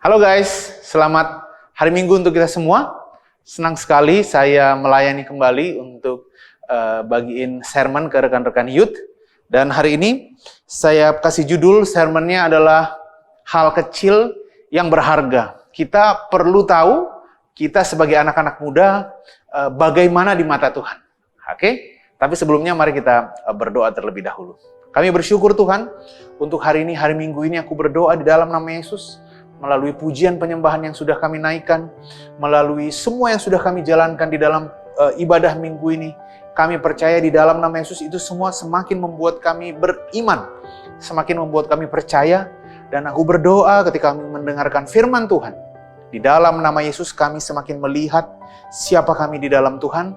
Halo guys, selamat hari Minggu untuk kita semua. Senang sekali saya melayani kembali untuk bagiin sermon ke rekan-rekan youth. Dan hari ini saya kasih judul sermonnya adalah hal kecil yang berharga. Kita perlu tahu, kita sebagai anak-anak muda, bagaimana di mata Tuhan. Oke? Tapi sebelumnya mari kita berdoa terlebih dahulu. Kami bersyukur Tuhan, untuk hari ini, hari Minggu ini aku berdoa di dalam nama Yesus, melalui pujian penyembahan yang sudah kami naikkan, melalui semua yang sudah kami jalankan di dalam ibadah Minggu ini, kami percaya di dalam nama Yesus itu semua semakin membuat kami beriman, semakin membuat kami percaya, dan aku berdoa ketika kami mendengarkan firman Tuhan, di dalam nama Yesus kami semakin melihat siapa kami di dalam Tuhan,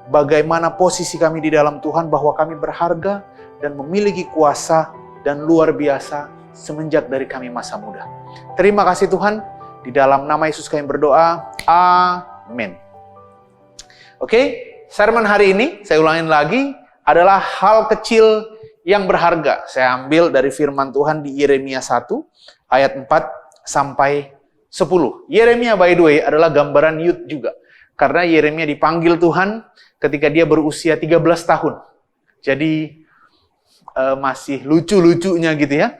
bagaimana posisi kami di dalam Tuhan, bahwa kami berharga dan memiliki kuasa dan luar biasa semenjak dari kami masa muda. Terima kasih Tuhan, di dalam nama Yesus kami berdoa, amin. Oke, sermon hari ini, saya ulangin lagi, adalah hal kecil yang berharga. Saya ambil dari firman Tuhan di Yeremia 1, ayat 4 sampai 10. Yeremia by the way adalah gambaran youth juga. Karena Yeremia dipanggil Tuhan ketika dia berusia 13 tahun. Jadi masih lucu-lucunya gitu ya.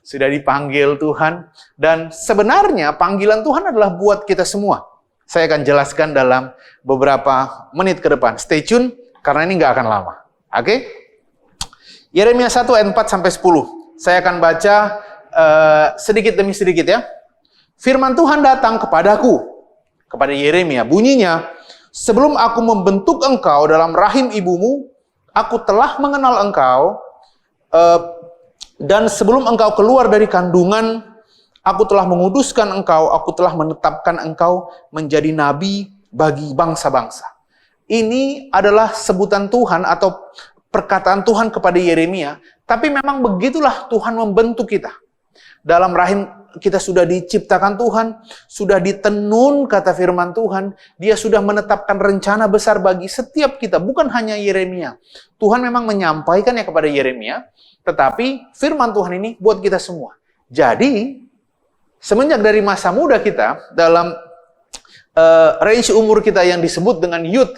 Sudah dipanggil Tuhan. Dan sebenarnya panggilan Tuhan adalah buat kita semua. Saya akan jelaskan dalam beberapa menit ke depan. Stay tune, karena ini nggak akan lama. Oke? Yeremia 1 ayat 4 sampai 10. Saya akan baca sedikit demi sedikit ya. Firman Tuhan datang kepadaku, kepada Yeremia. Bunyinya, sebelum aku membentuk engkau dalam rahim ibumu, aku telah mengenal engkau, dan sebelum engkau keluar dari kandungan, aku telah menguduskan engkau, aku telah menetapkan engkau menjadi nabi bagi bangsa-bangsa. Ini adalah sebutan Tuhan atau perkataan Tuhan kepada Yeremia, tapi memang begitulah Tuhan membentuk kita. Dalam rahim kita sudah diciptakan Tuhan, sudah ditenun kata firman Tuhan, dia sudah menetapkan rencana besar bagi setiap kita, bukan hanya Yeremia. Tuhan memang menyampaikannya kepada Yeremia, tetapi firman Tuhan ini buat kita semua. Jadi, semenjak dari masa muda kita, dalam range umur kita yang disebut dengan youth,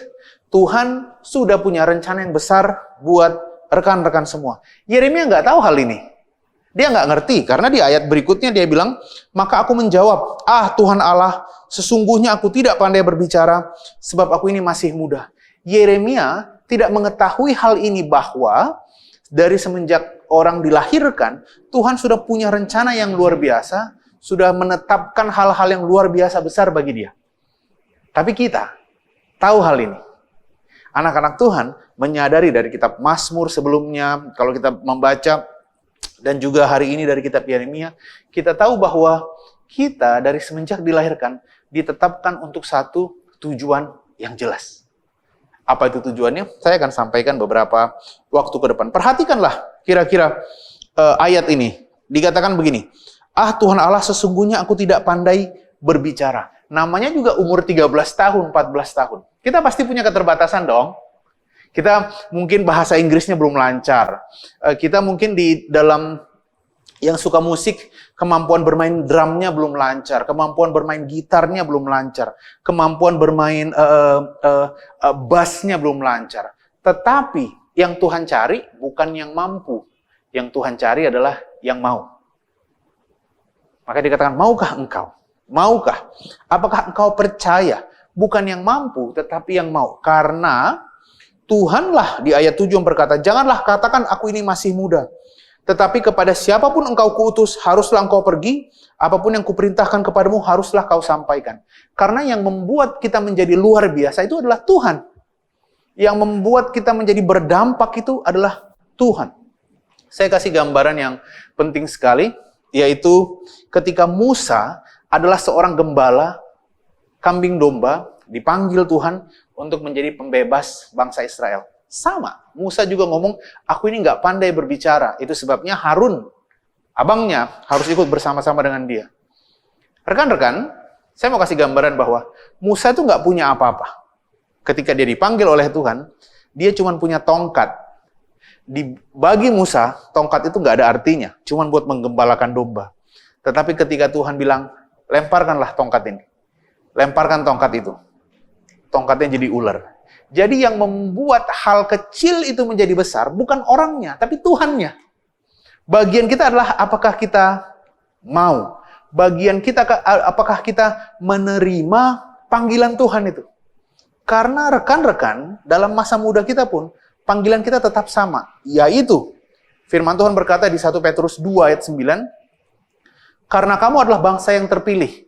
Tuhan sudah punya rencana yang besar buat rekan-rekan semua. Yeremia nggak tahu hal ini. Dia nggak ngerti, karena di ayat berikutnya dia bilang, maka aku menjawab, Tuhan Allah, sesungguhnya aku tidak pandai berbicara, sebab aku ini masih muda. Yeremia tidak mengetahui hal ini, bahwa dari semenjak orang dilahirkan, Tuhan sudah punya rencana yang luar biasa, sudah menetapkan hal-hal yang luar biasa besar bagi dia. Tapi kita tahu hal ini. Anak-anak Tuhan menyadari dari kitab Mazmur sebelumnya, kalau kita membaca, dan juga hari ini dari kitab Yeremia, kita tahu bahwa kita dari semenjak dilahirkan ditetapkan untuk satu tujuan yang jelas. Apa itu tujuannya? Saya akan sampaikan beberapa waktu ke depan. Perhatikanlah kira-kira ayat ini. Dikatakan begini, Tuhan Allah, sesungguhnya aku tidak pandai berbicara. Namanya juga umur 13 tahun, 14 tahun. Kita pasti punya keterbatasan dong. Kita mungkin bahasa Inggrisnya belum lancar. Kita mungkin di dalam yang suka musik, kemampuan bermain drumnya belum lancar. Kemampuan bermain gitarnya belum lancar. Kemampuan bermain bassnya belum lancar. Tetapi yang Tuhan cari bukan yang mampu. Yang Tuhan cari adalah yang mau. Maka dikatakan, maukah engkau? Maukah? Apakah engkau percaya? Bukan yang mampu, tetapi yang mau. Karena Tuhanlah di ayat 7 yang berkata, janganlah katakan aku ini masih muda. Tetapi kepada siapapun engkau kuutus, haruslah engkau pergi. Apapun yang kuperintahkan kepadamu, haruslah kau sampaikan. Karena yang membuat kita menjadi luar biasa itu adalah Tuhan. Yang membuat kita menjadi berdampak itu adalah Tuhan. Saya kasih gambaran yang penting sekali, yaitu ketika Musa adalah seorang gembala, kambing domba, dipanggil Tuhan untuk menjadi pembebas bangsa Israel. Sama, Musa juga ngomong, aku ini nggak pandai berbicara. Itu sebabnya Harun, abangnya, harus ikut bersama-sama dengan dia. Rekan-rekan, saya mau kasih gambaran bahwa Musa itu nggak punya apa-apa. Ketika dia dipanggil oleh Tuhan, dia cuma punya tongkat. Bagi Musa, tongkat itu nggak ada artinya, cuma buat menggembalakan domba. Tetapi ketika Tuhan bilang, lemparkanlah tongkat ini. Lemparkan tongkat itu. Tongkatnya jadi ular. Jadi yang membuat hal kecil itu menjadi besar bukan orangnya, tapi Tuhannya. Bagian kita adalah apakah kita mau. Bagian kita apakah kita menerima panggilan Tuhan itu. Karena rekan-rekan dalam masa muda kita pun panggilan kita tetap sama, yaitu firman Tuhan berkata di 1 Petrus 2 ayat 9, karena kamu adalah bangsa yang terpilih,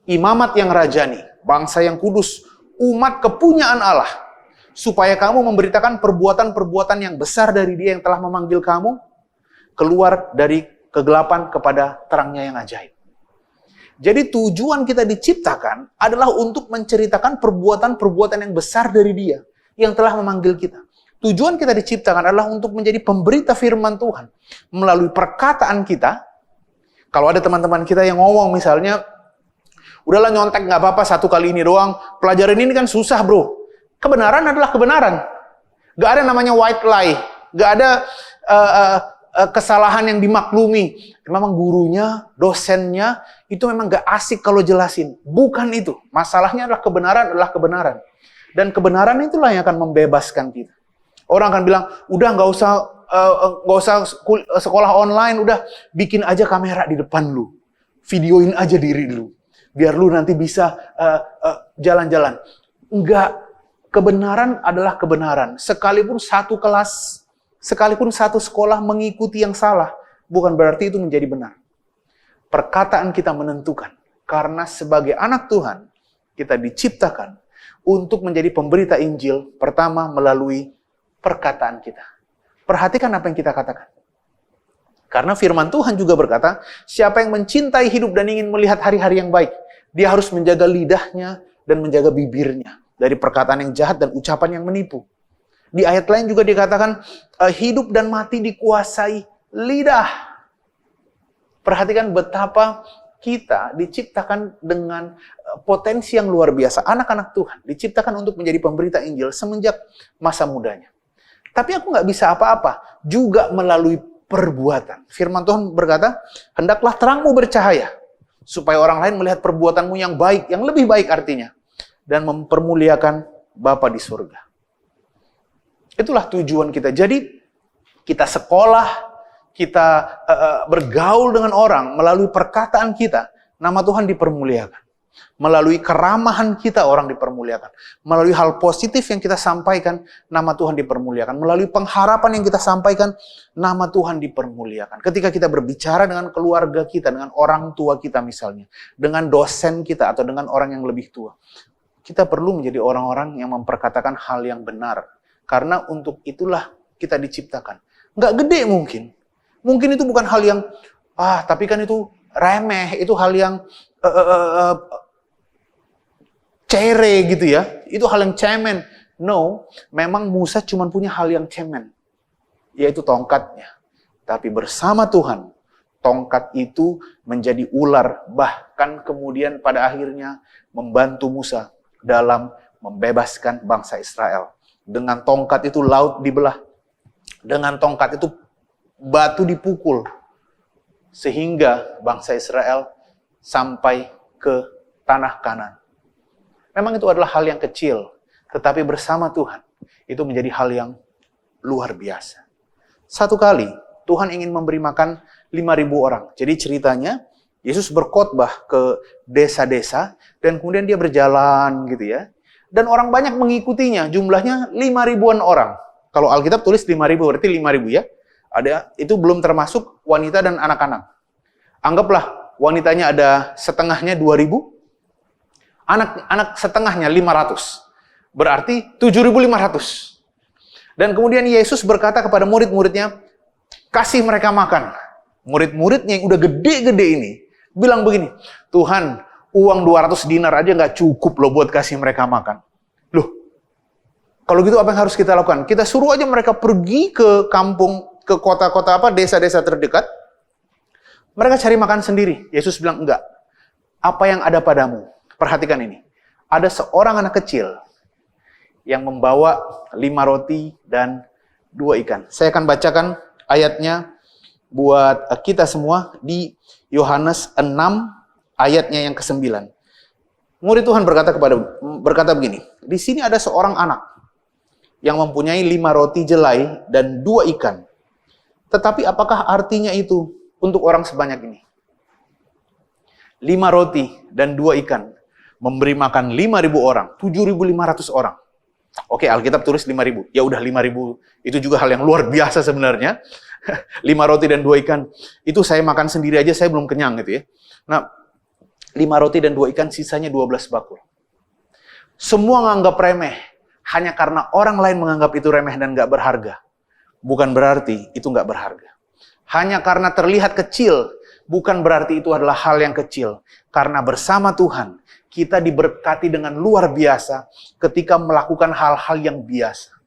imamat yang rajani, bangsa yang kudus, umat kepunyaan Allah, supaya kamu memberitakan perbuatan-perbuatan yang besar dari Dia yang telah memanggil kamu keluar dari kegelapan kepada terangnya yang ajaib. Jadi tujuan kita diciptakan adalah untuk menceritakan perbuatan-perbuatan yang besar dari Dia yang telah memanggil kita. Tujuan kita diciptakan adalah untuk menjadi pemberita firman Tuhan. Melalui perkataan kita, kalau ada teman-teman kita yang ngomong misalnya, udahlah nyontek nggak apa-apa 1 kali ini doang, pelajaran ini kan susah bro. Kebenaran adalah kebenaran. Gak ada namanya white lie. Gak ada kesalahan yang dimaklumi. Memang gurunya, dosennya, itu memang gak asik kalau jelasin. Bukan itu. Masalahnya adalah kebenaran. Dan kebenaran itulah yang akan membebaskan kita. Orang akan bilang, udah gak usah sekolah online, udah bikin aja kamera di depan lu. Videoin aja diri lu. Biar lu nanti bisa jalan-jalan. Enggak. Kebenaran adalah kebenaran. Sekalipun satu kelas, sekalipun satu sekolah mengikuti yang salah, bukan berarti itu menjadi benar. Perkataan kita menentukan. Karena sebagai anak Tuhan, kita diciptakan untuk menjadi pemberita Injil, pertama melalui perkataan kita. Perhatikan apa yang kita katakan. Karena firman Tuhan juga berkata, siapa yang mencintai hidup dan ingin melihat hari-hari yang baik, dia harus menjaga lidahnya dan menjaga bibirnya dari perkataan yang jahat dan ucapan yang menipu. Di ayat lain juga dikatakan, hidup dan mati dikuasai lidah. Perhatikan betapa kita diciptakan dengan potensi yang luar biasa. Anak-anak Tuhan diciptakan untuk menjadi pemberita Injil semenjak masa mudanya. Tapi aku nggak bisa apa-apa, juga melalui perbuatan. Firman Tuhan berkata, hendaklah terangmu bercahaya, supaya orang lain melihat perbuatanmu yang baik, yang lebih baik artinya, dan mempermuliakan Bapa di surga. Itulah tujuan kita. Jadi, kita sekolah, kita bergaul dengan orang, melalui perkataan kita, nama Tuhan dipermuliakan. Melalui keramahan kita, orang dipermuliakan. Melalui hal positif yang kita sampaikan, nama Tuhan dipermuliakan. Melalui pengharapan yang kita sampaikan, nama Tuhan dipermuliakan. Ketika kita berbicara dengan keluarga kita, dengan orang tua kita misalnya, dengan dosen kita, atau dengan orang yang lebih tua, kita perlu menjadi orang-orang yang memperkatakan hal yang benar. Karena untuk itulah kita diciptakan. Nggak gede mungkin. Mungkin itu bukan hal yang, tapi kan itu remeh, itu hal yang cere gitu ya. Itu hal yang cemen. No, memang Musa cuma punya hal yang cemen. Yaitu tongkatnya. Tapi bersama Tuhan, tongkat itu menjadi ular. Bahkan kemudian pada akhirnya membantu Musa dalam membebaskan bangsa Israel. Dengan tongkat itu laut dibelah. Dengan tongkat itu batu dipukul. Sehingga bangsa Israel sampai ke tanah Kanan. Memang itu adalah hal yang kecil. Tetapi bersama Tuhan, itu menjadi hal yang luar biasa. Satu kali, Tuhan ingin memberi makan 5.000 orang. Jadi ceritanya, Yesus berkhotbah ke desa-desa, dan kemudian dia berjalan gitu ya. Dan orang banyak mengikutinya, jumlahnya 5.000-an orang. Kalau Alkitab tulis 5.000, berarti 5.000 ya. Itu belum termasuk wanita dan anak-anak. Anggaplah wanitanya ada setengahnya 2.000, anak setengahnya 500. Berarti 7.500. Dan kemudian Yesus berkata kepada murid-muridnya, kasih mereka makan. Murid-muridnya yang udah gede-gede ini bilang begini, Tuhan, uang 200 dinar aja nggak cukup loh buat kasih mereka makan. Loh, kalau gitu apa yang harus kita lakukan? Kita suruh aja mereka pergi ke kampung, ke kota-kota desa-desa terdekat. Mereka cari makan sendiri. Yesus bilang, enggak. Apa yang ada padamu? Perhatikan ini. Ada seorang anak kecil yang membawa 5 roti dan 2 ikan. Saya akan bacakan ayatnya buat kita semua di Yohanes 6 ayatnya yang ke-9. Murid Tuhan berkata begini, di sini ada seorang anak yang mempunyai 5 roti jelai dan 2 ikan. Tetapi apakah artinya itu untuk orang sebanyak ini? 5 roti dan 2 ikan memberi makan 5.000 orang, 7.500 orang. Oke, Alkitab tulis 5.000. Ya udah 5.000 itu juga hal yang luar biasa sebenarnya. 5 roti dan 2 ikan. Itu saya makan sendiri aja saya belum kenyang gitu ya. Nah, 5 roti dan 2 ikan sisanya 12 bakul. Semua nganggap remeh hanya karena orang lain menganggap itu remeh dan gak berharga. Bukan berarti itu nggak berharga. Hanya karena terlihat kecil, bukan berarti itu adalah hal yang kecil. Karena bersama Tuhan, kita diberkati dengan luar biasa ketika melakukan hal-hal yang biasa.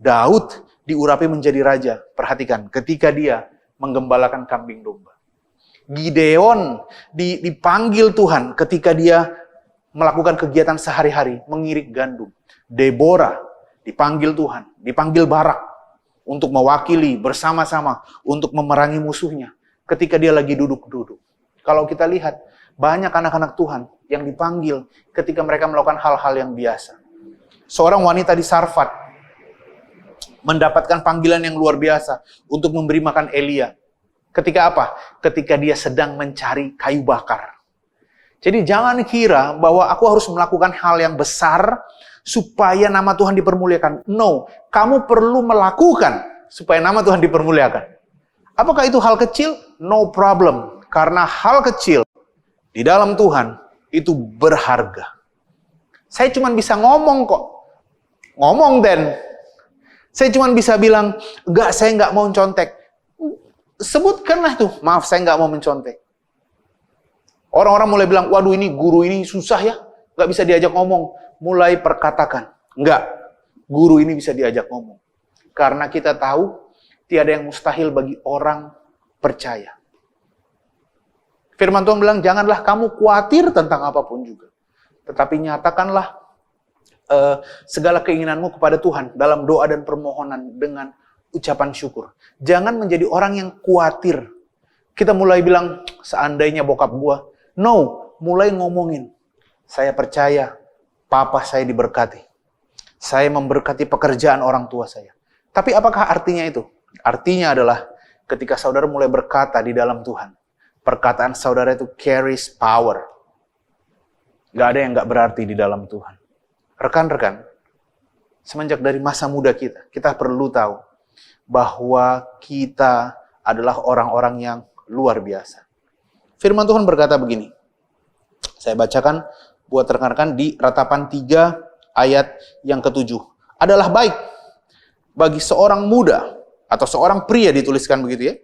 Daud diurapi menjadi raja. Perhatikan, ketika dia menggembalakan kambing domba. Gideon dipanggil Tuhan ketika dia melakukan kegiatan sehari-hari, mengirik gandum. Deborah dipanggil Tuhan, dipanggil Barak untuk mewakili bersama-sama untuk memerangi musuhnya ketika dia lagi duduk-duduk. Kalau kita lihat, banyak anak-anak Tuhan yang dipanggil ketika mereka melakukan hal-hal yang biasa. Seorang wanita di Sarfat mendapatkan panggilan yang luar biasa untuk memberi makan Elia. Ketika apa? Ketika dia sedang mencari kayu bakar. Jadi jangan kira bahwa aku harus melakukan hal yang besar supaya nama Tuhan dipermuliakan. No, kamu perlu melakukan supaya nama Tuhan dipermuliakan. Apakah itu hal kecil? No problem. Karena hal kecil di dalam Tuhan itu berharga. Saya cuma bisa ngomong kok. Ngomong Den. Saya cuma bisa bilang, enggak, saya enggak mau contek. Sebutkanlah tuh, maaf saya enggak mau mencontek. Orang-orang mulai bilang, waduh ini guru ini susah ya. Enggak bisa diajak ngomong. Mulai perkatakan. Enggak, guru ini bisa diajak ngomong. Karena kita tahu, tiada yang mustahil bagi orang percaya. Firman Tuhan bilang, janganlah kamu khawatir tentang apapun juga. Tetapi nyatakanlah segala keinginanmu kepada Tuhan dalam doa dan permohonan dengan ucapan syukur. Jangan menjadi orang yang khawatir. Kita mulai bilang, seandainya bokap gua. No, mulai ngomongin. Saya percaya, Papa saya diberkati. Saya memberkati pekerjaan orang tua saya. Tapi apakah artinya itu? Artinya adalah ketika saudara mulai berkata di dalam Tuhan. Perkataan saudara itu carries power. Gak ada yang gak berarti di dalam Tuhan. Rekan-rekan, semenjak dari masa muda kita perlu tahu bahwa kita adalah orang-orang yang luar biasa. Firman Tuhan berkata begini. Saya bacakan buat rekan-rekan di Ratapan 3 ayat yang ke-7. Adalah baik bagi seorang muda atau seorang pria dituliskan begitu ya,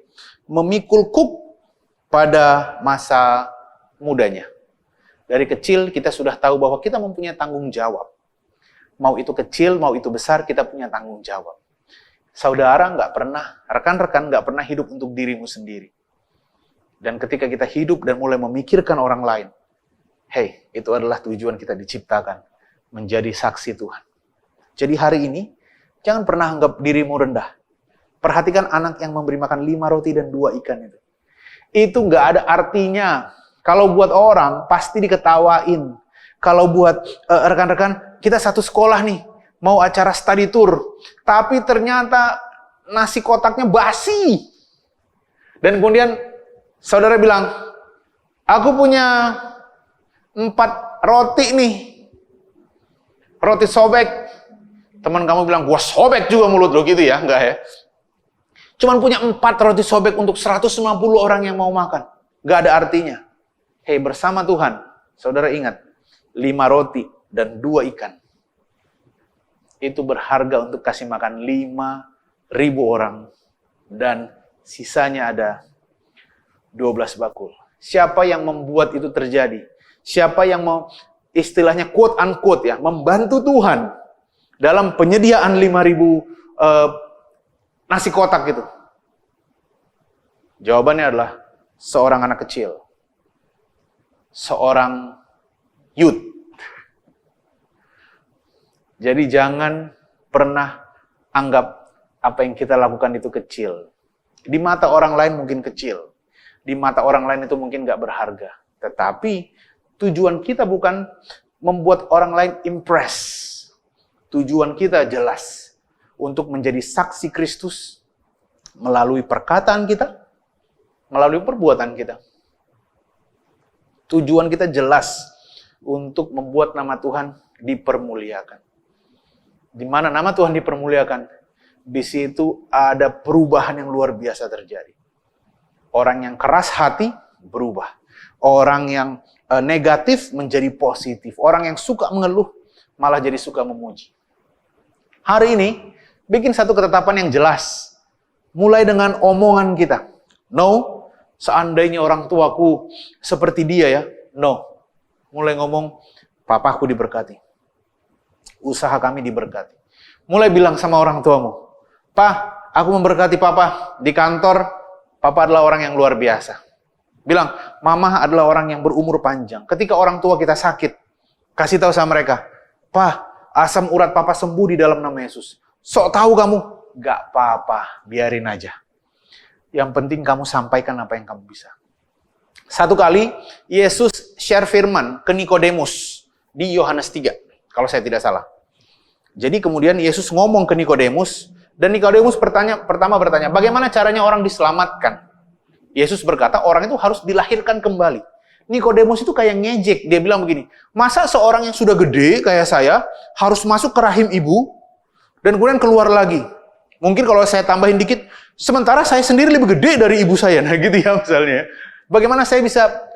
memikul kuk pada masa mudanya. Dari kecil kita sudah tahu bahwa kita mempunyai tanggung jawab. Mau itu kecil, mau itu besar, kita punya tanggung jawab. Saudara rekan-rekan nggak pernah hidup untuk dirimu sendiri. Dan ketika kita hidup dan mulai memikirkan orang lain, hey, itu adalah tujuan kita diciptakan. Menjadi saksi Tuhan. Jadi hari ini, jangan pernah anggap dirimu rendah. Perhatikan anak yang memberi makan 5 roti dan 2 ikan itu. Itu nggak ada artinya. Kalau buat orang, pasti diketawain. Kalau buat rekan-rekan, kita satu sekolah nih, mau acara study tour. Tapi ternyata nasi kotaknya basi. Dan kemudian saudara bilang, aku punya 4 roti nih. Roti sobek. Teman kamu bilang, gua sobek juga mulut lo gitu ya. Enggak ya. Cuman punya 4 roti sobek untuk 150 orang yang mau makan. Enggak ada artinya. Hei, bersama Tuhan, saudara ingat, 5 roti dan 2 ikan. Itu berharga untuk kasih makan 5.000 orang. Dan sisanya ada 12 bakul. Siapa yang membuat itu terjadi? Siapa yang mau, istilahnya quote unquote ya, membantu Tuhan dalam penyediaan 5.000 nasi kotak itu? Jawabannya adalah seorang anak kecil. Seorang youth. Jadi jangan pernah anggap apa yang kita lakukan itu kecil. Di mata orang lain mungkin kecil. Di mata orang lain itu mungkin gak berharga. Tetapi tujuan kita bukan membuat orang lain impress. Tujuan kita jelas untuk menjadi saksi Kristus melalui perkataan kita, melalui perbuatan kita. Tujuan kita jelas untuk membuat nama Tuhan dipermuliakan. Di mana nama Tuhan dipermuliakan, di situ ada perubahan yang luar biasa terjadi. Orang yang keras hati berubah. Orang yang negatif menjadi positif. Orang yang suka mengeluh malah jadi suka memuji. Hari ini bikin satu ketetapan yang jelas. Mulai dengan omongan kita. No, seandainya orang tuaku seperti dia ya. No. Mulai ngomong, papaku diberkati. Usaha kami diberkati. Mulai bilang sama orang tuamu, "Pak, aku memberkati papa di kantor. Papa adalah orang yang luar biasa." Bilang, "Mama adalah orang yang berumur panjang." Ketika orang tua kita sakit, kasih tahu sama mereka, "Pak, asam urat papa sembuh di dalam nama Yesus." Sok tahu kamu? Gak apa-apa, biarin aja. Yang penting kamu sampaikan apa yang kamu bisa. Satu kali, Yesus share firman ke Nikodemus di Yohanes 3, kalau saya tidak salah. Jadi kemudian Yesus ngomong ke Nikodemus, dan Nikodemus pertama bertanya, bagaimana caranya orang diselamatkan? Yesus berkata, orang itu harus dilahirkan kembali. Nikodemus itu kayak ngejek, dia bilang begini, masa seorang yang sudah gede kayak saya, harus masuk ke rahim ibu, dan kemudian keluar lagi? Mungkin kalau saya tambahin dikit, sementara saya sendiri lebih gede dari ibu saya, nah gitu ya misalnya. Bagaimana saya bisa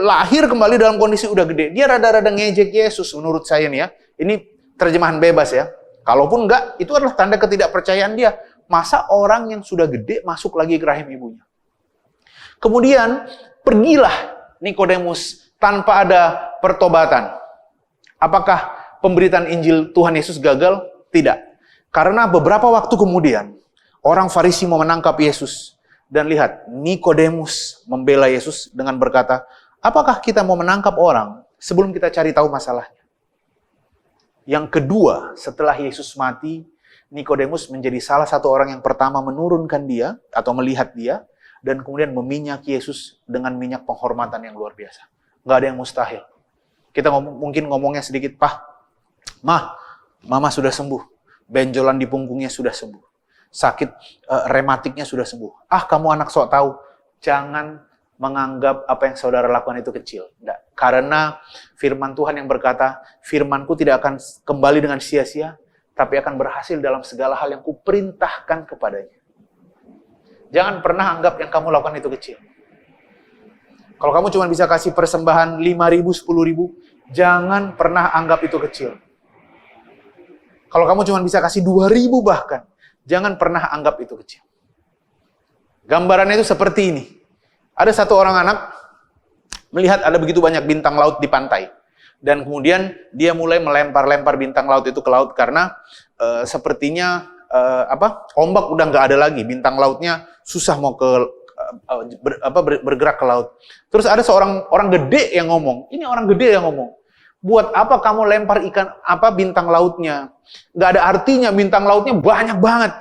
lahir kembali dalam kondisi udah gede? Dia rada-rada ngejek Yesus menurut saya nih ya. Ini terjemahan bebas ya. Kalaupun enggak, itu adalah tanda ketidakpercayaan dia. Masa orang yang sudah gede masuk lagi ke rahim ibunya? Kemudian, pergilah Nikodemus tanpa ada pertobatan. Apakah pemberitaan Injil Tuhan Yesus gagal? Tidak. Karena beberapa waktu kemudian, orang Farisi mau menangkap Yesus. Dan lihat, Nikodemus membela Yesus dengan berkata, apakah kita mau menangkap orang sebelum kita cari tahu masalahnya? Yang kedua, setelah Yesus mati, Nikodemus menjadi salah satu orang yang pertama menurunkan dia, atau melihat dia, dan kemudian meminyak Yesus dengan minyak penghormatan yang luar biasa. Nggak ada yang mustahil. Kita mungkin ngomongnya sedikit, Pak, Mama sudah sembuh. Benjolan di punggungnya sudah sembuh. Sakit rematiknya sudah sembuh. Kamu anak sok tahu. Jangan menganggap apa yang saudara lakukan itu kecil. Nggak. Karena firman Tuhan yang berkata, firmanku tidak akan kembali dengan sia-sia, tapi akan berhasil dalam segala hal yang kuperintahkan kepadanya. Jangan pernah anggap yang kamu lakukan itu kecil. Kalau kamu cuma bisa kasih persembahan 5.000, 10.000, jangan pernah anggap itu kecil. Kalau kamu cuma bisa kasih 2.000 bahkan, jangan pernah anggap itu kecil. Gambarannya itu seperti ini. Ada satu orang anak melihat ada begitu banyak bintang laut di pantai. Dan kemudian dia mulai melempar-lempar bintang laut itu ke laut karena sepertinya ombak udah nggak ada lagi. Bintang lautnya susah mau bergerak ke laut. Terus ada seorang orang gede yang ngomong. Ini orang gede yang ngomong. Buat apa kamu lempar bintang lautnya? Nggak ada artinya, bintang lautnya banyak banget.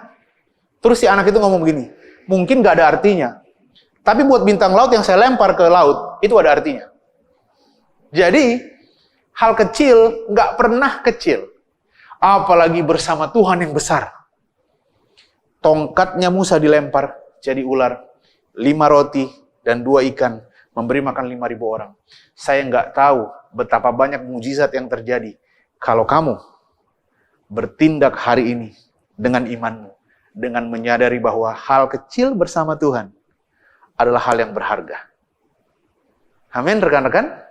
Terus si anak itu ngomong begini, mungkin nggak ada artinya. Tapi buat bintang laut yang saya lempar ke laut, itu ada artinya. Jadi, hal kecil nggak pernah kecil. Apalagi bersama Tuhan yang besar. Tongkatnya Musa dilempar jadi ular. 5 roti dan 2 ikan memberi makan 5.000 orang. Saya nggak tahu betapa banyak mujizat yang terjadi kalau kamu bertindak hari ini dengan imanmu, dengan menyadari bahwa hal kecil bersama Tuhan adalah hal yang berharga. Amin, rekan-rekan.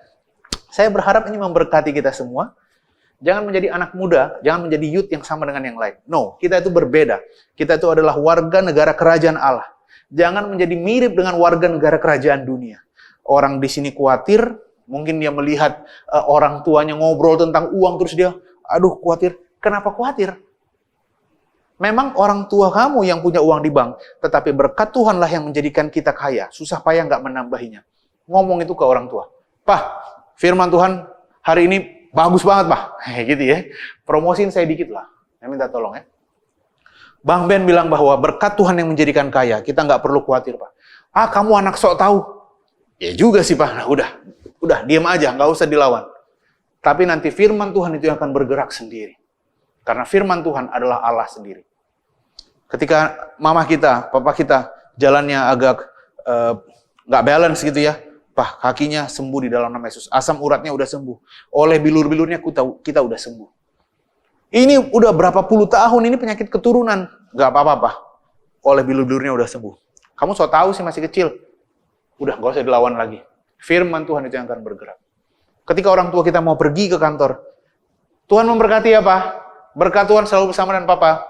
Saya berharap ini memberkati kita semua. Jangan menjadi anak muda, jangan menjadi youth yang sama dengan yang lain. No, kita itu berbeda. Kita itu adalah warga negara kerajaan Allah. Jangan menjadi mirip dengan warga negara kerajaan dunia. Orang di sini khawatir, mungkin dia melihat orang tuanya ngobrol tentang uang, terus dia, khawatir. Kenapa khawatir? Memang orang tua kamu yang punya uang di bank, tetapi berkat Tuhanlah yang menjadikan kita kaya. Susah payah nggak menambahinya. Ngomong itu ke orang tua. Pak, firman Tuhan hari ini bagus banget, Pak. Gitu ya. Promosiin saya dikit lah. Saya minta tolong ya. Bang Ben bilang bahwa berkat Tuhan yang menjadikan kaya. Kita nggak perlu khawatir, Pak. Kamu anak sok tahu. Ya juga sih Pak, nah, udah diam aja, nggak usah dilawan. Tapi nanti firman Tuhan itu yang akan bergerak sendiri. Karena firman Tuhan adalah Allah sendiri. Ketika mama kita, papa kita jalannya agak nggak balance gitu ya, Pak, kakinya sembuh di dalam nama Yesus. Asam uratnya udah sembuh. Oleh bilur-bilurnya kita udah sembuh. Ini udah berapa puluh tahun ini penyakit keturunan, nggak apa-apa Pak. Oleh bilur-bilurnya udah sembuh. Kamu so tahu sih masih kecil. Udah nggak usah dilawan lagi. Firman Tuhan itu yang akan bergerak. Ketika orang tua kita mau pergi ke kantor, Tuhan memberkati ya Pak. Berkat Tuhan selalu bersama dengan Papa.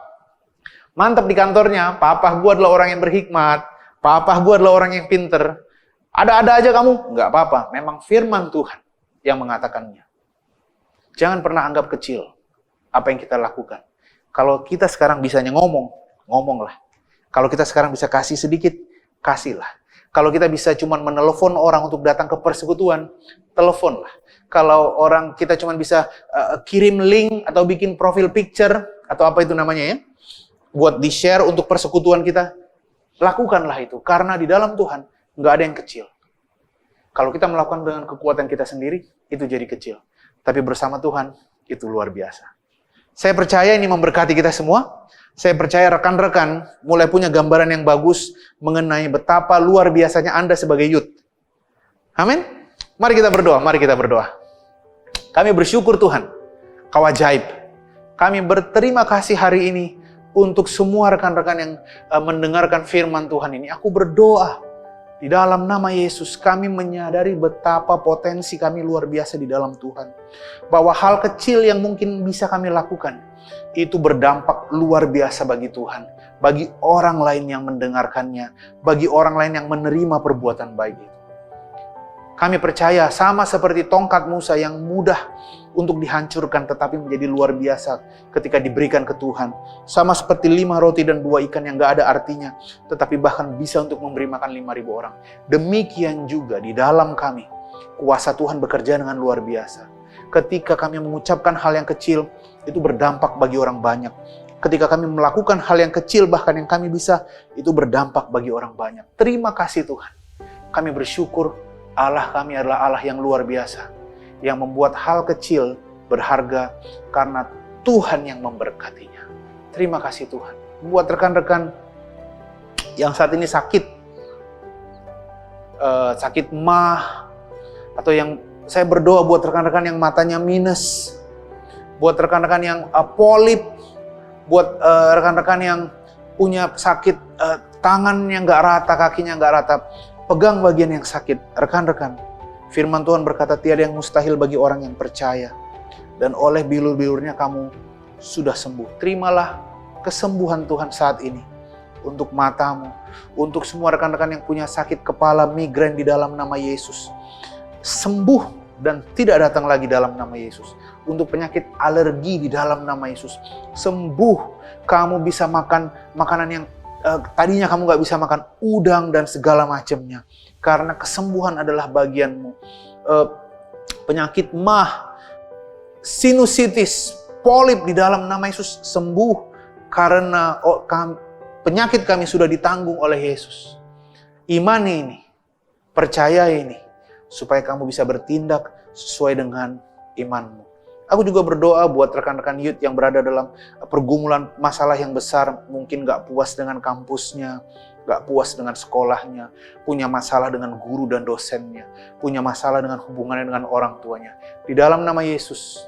Mantap di kantornya, Papa gue adalah orang yang berhikmat. Papa gue adalah orang yang pinter. Ada-ada aja kamu. Nggak apa-apa. Memang firman Tuhan yang mengatakannya. Jangan pernah anggap kecil apa yang kita lakukan. Kalau kita sekarang bisanya ngomonglah. Kalau kita sekarang bisa kasih sedikit, kasihlah. Kalau kita bisa cuma menelepon orang untuk datang ke persekutuan, teleponlah. Kalau orang kita cuma bisa kirim link atau bikin profil picture, atau apa itu namanya ya, buat di-share untuk persekutuan kita, lakukanlah itu. Karena di dalam Tuhan, nggak ada yang kecil. Kalau kita melakukan dengan kekuatan kita sendiri, itu jadi kecil. Tapi bersama Tuhan, itu luar biasa. Saya percaya ini memberkati kita semua. Saya percaya rekan-rekan mulai punya gambaran yang bagus mengenai betapa luar biasanya Anda sebagai youth. Amin. Mari kita berdoa. Kami bersyukur Tuhan, Kau ajaib. Kami berterima kasih hari ini untuk semua rekan-rekan yang mendengarkan firman Tuhan ini. Aku berdoa di dalam nama Yesus, kami menyadari betapa potensi kami luar biasa di dalam Tuhan. Bahwa hal kecil yang mungkin bisa kami lakukan, itu berdampak luar biasa bagi Tuhan. Bagi orang lain yang mendengarkannya, bagi orang lain yang menerima perbuatan baik itu. Kami percaya sama seperti tongkat Musa yang mudah untuk dihancurkan tetapi menjadi luar biasa ketika diberikan ke Tuhan. Sama seperti 5 roti dan 2 ikan yang gak ada artinya, tetapi bahkan bisa untuk memberi makan 5.000 orang. Demikian juga di dalam kami, kuasa Tuhan bekerja dengan luar biasa. Ketika kami mengucapkan hal yang kecil, itu berdampak bagi orang banyak. Ketika kami melakukan hal yang kecil, bahkan yang kami bisa, itu berdampak bagi orang banyak. Terima kasih Tuhan. Kami bersyukur Allah kami adalah Allah yang luar biasa, yang membuat hal kecil berharga karena Tuhan yang memberkatinya. Terima kasih Tuhan. Buat rekan-rekan yang saat ini sakit mah, atau yang saya berdoa buat rekan-rekan yang matanya minus, buat rekan-rekan yang polip, buat rekan-rekan yang punya sakit tangan yang nggak rata, kakinya nggak rata, pegang bagian yang sakit. Rekan-rekan, firman Tuhan berkata tiada yang mustahil bagi orang yang percaya. Dan oleh bilur-bilurnya kamu sudah sembuh. Terimalah kesembuhan Tuhan saat ini untuk matamu, untuk semua rekan-rekan yang punya sakit kepala, migrain di dalam nama Yesus. Sembuh dan tidak datang lagi dalam nama Yesus. Untuk penyakit alergi di dalam nama Yesus. Sembuh, kamu bisa makan makanan yang tadinya kamu gak bisa makan, udang dan segala macamnya. Karena kesembuhan adalah bagianmu. Penyakit mah, sinusitis, polip di dalam nama Yesus sembuh. Karena penyakit kami sudah ditanggung oleh Yesus. Imani ini, percaya ini, supaya kamu bisa bertindak sesuai dengan imanmu. Aku juga berdoa buat rekan-rekan youth yang berada dalam pergumulan masalah yang besar, mungkin gak puas dengan kampusnya, gak puas dengan sekolahnya, punya masalah dengan guru dan dosennya, punya masalah dengan hubungannya dengan orang tuanya. Di dalam nama Yesus,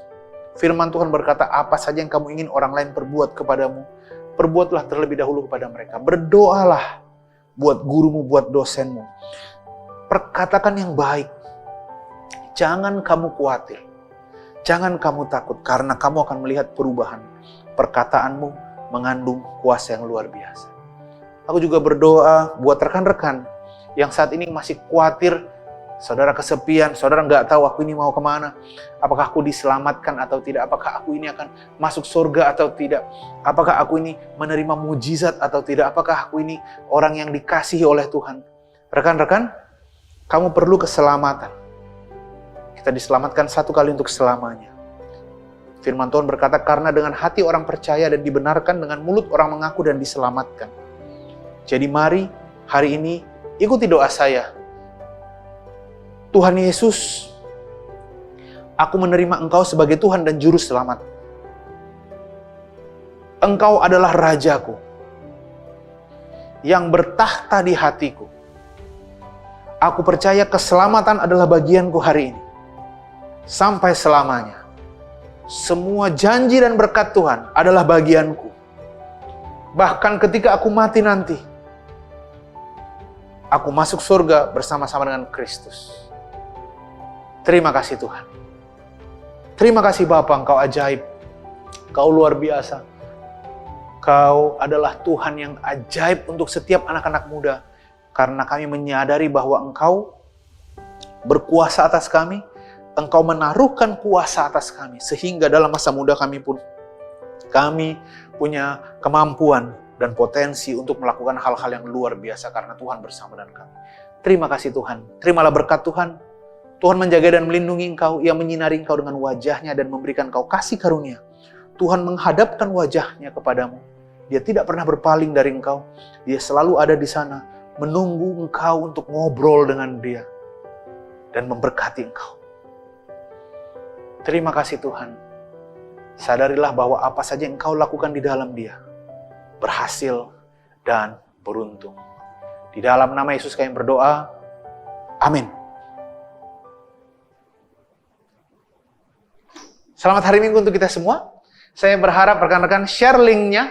firman Tuhan berkata, apa saja yang kamu ingin orang lain perbuat kepadamu, perbuatlah terlebih dahulu kepada mereka. Berdoalah buat gurumu, buat dosenmu. Perkatakan yang baik. Jangan kamu khawatir. Jangan kamu takut, karena kamu akan melihat perubahan. Perkataanmu mengandung kuasa yang luar biasa. Aku juga berdoa buat rekan-rekan yang saat ini masih khawatir, saudara kesepian, saudara nggak tahu aku ini mau kemana. Apakah aku diselamatkan atau tidak? Apakah aku ini akan masuk surga atau tidak? Apakah aku ini menerima mujizat atau tidak? Apakah aku ini orang yang dikasihi oleh Tuhan? Rekan-rekan, kamu perlu keselamatan. Kita diselamatkan satu kali untuk selamanya. Firman Tuhan berkata, karena dengan hati orang percaya dan dibenarkan, dengan mulut orang mengaku dan diselamatkan. Jadi mari hari ini ikuti doa saya. Tuhan Yesus, aku menerima Engkau sebagai Tuhan dan Juru Selamat. Engkau adalah Rajaku yang bertahta di hatiku. Aku percaya keselamatan adalah bagianku hari ini. Sampai selamanya. Semua janji dan berkat Tuhan adalah bagianku. Bahkan ketika aku mati nanti, aku masuk surga bersama-sama dengan Kristus. Terima kasih Tuhan. Terima kasih Bapa, Engkau ajaib. Engkau luar biasa. Kau adalah Tuhan yang ajaib untuk setiap anak-anak muda. Karena kami menyadari bahwa Engkau berkuasa atas kami. Engkau menaruhkan kuasa atas kami. Sehingga dalam masa muda kami pun, kami punya kemampuan dan potensi untuk melakukan hal-hal yang luar biasa. Karena Tuhan bersama dengan kami. Terima kasih Tuhan. Terimalah berkat Tuhan. Tuhan menjaga dan melindungi Engkau. Ia menyinari Engkau dengan wajahnya dan memberikan Engkau kasih karunia. Tuhan menghadapkan wajahnya kepadamu. Dia tidak pernah berpaling dari Engkau. Dia selalu ada di sana. Menunggu Engkau untuk ngobrol dengan Dia. Dan memberkati Engkau. Terima kasih Tuhan. Sadarilah bahwa apa saja yang Engkau lakukan di dalam Dia berhasil dan beruntung. Di dalam nama Yesus kami berdoa. Amin. Selamat hari Minggu untuk kita semua. Saya berharap rekan-rekan share linknya,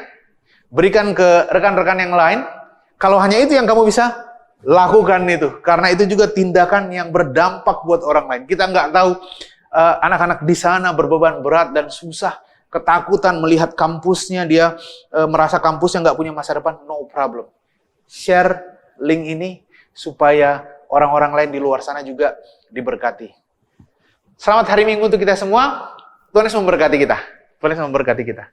berikan ke rekan-rekan yang lain. Kalau hanya itu yang kamu bisa, lakukan itu. Karena itu juga tindakan yang berdampak buat orang lain. Kita nggak tahu anak-anak di sana berbeban berat dan susah, ketakutan melihat kampusnya, dia merasa kampusnya nggak punya masa depan. No problem. Share link ini supaya orang-orang lain di luar sana juga diberkati. Selamat hari Minggu untuk kita semua. Tuhan Yesus memberkati kita. Tuhan Yesus memberkati kita.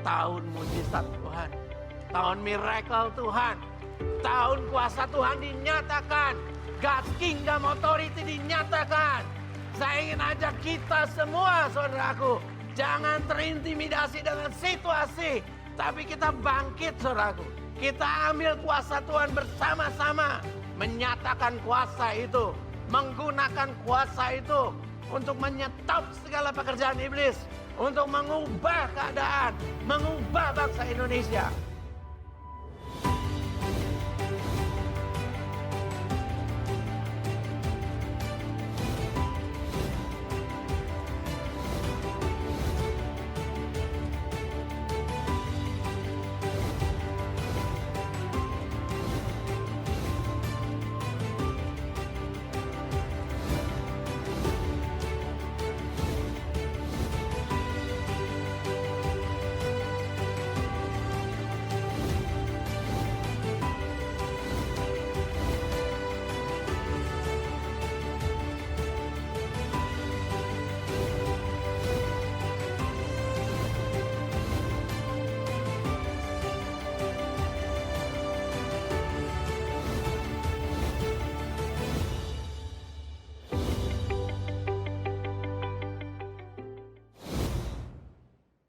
Tahun mujizat Tuhan, tahun miracle Tuhan, tahun kuasa Tuhan dinyatakan, God's Kingdom Authority dinyatakan. Saya ingin ajak kita semua, saudaraku, jangan terintimidasi dengan situasi, tapi kita bangkit, saudaraku. Kita ambil kuasa Tuhan bersama-sama, menyatakan kuasa itu, menggunakan kuasa itu untuk menyetop segala pekerjaan iblis, untuk mengubah keadaan, mengubah bangsa Indonesia.